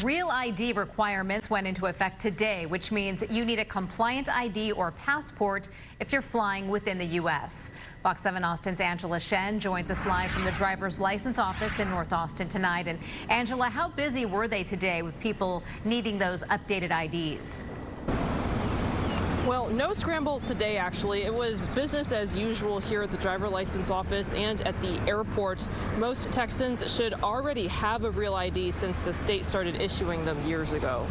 Real ID requirements went into effect today, which means you need a compliant ID or passport if you're flying within the U.S. Fox 7 Austin's Angela Shen joins us live from the driver's license office in North Austin tonight. And Angela, how busy were they today with people needing those updated IDs? Well, no scramble today, actually. It was business as usual here at the driver license office and at the airport. Most Texans should already have a real ID since the state started issuing them years ago.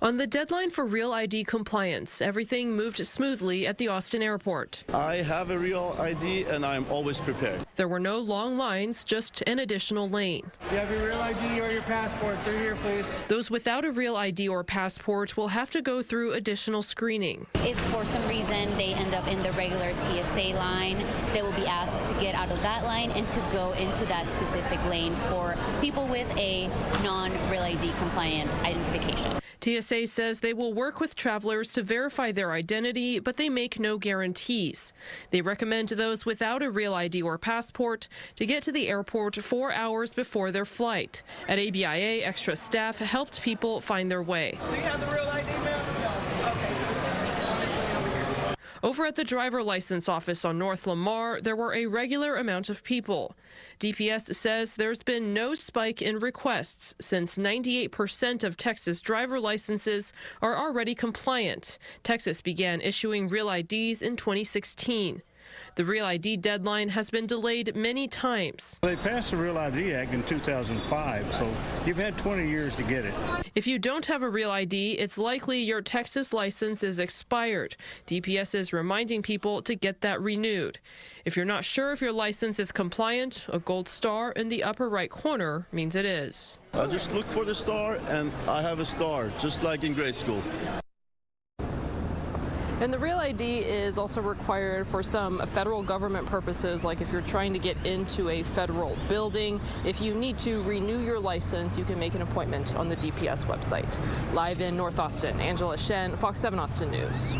On the deadline for Real ID compliance, everything moved smoothly at the Austin airport. I have a real ID and I'm always prepared. There were no long lines, just an additional lane. You have your real ID or your passport through here, please. Those without a real ID or passport will have to go through additional screening. If for some reason they end up in the regular TSA line, they will be asked to get out of that line and to go into that specific lane for people with a non-real ID compliant identification. TSA says they will work with travelers to verify their identity, but they make no guarantees. They recommend to those without a real ID or passport to get to the airport 4 hours before their flight. At ABIA, extra staff helped people find their way. Do you have the real ID, ma'am? No. Okay. Over at the driver license office on North Lamar, there were a regular amount of people. DPS says there's been no spike in requests since 98% of Texas driver licenses are already compliant. Texas began issuing real IDs in 2016. The Real ID deadline has been delayed many times. They passed the Real ID Act in 2005, so you've had 20 years to get it. If you don't have a Real ID, it's likely your Texas license is expired. DPS is reminding people to get that renewed. If you're not sure if your license is compliant, a gold star in the upper right corner means it is. I just look for the star and I have a star, just like in grade school. And the Real ID is also required for some federal government purposes, like if you're trying to get into a federal building. If you need to renew your license, you can make an appointment on the DPS website. Live in North Austin, Angela Shen, Fox 7 Austin News.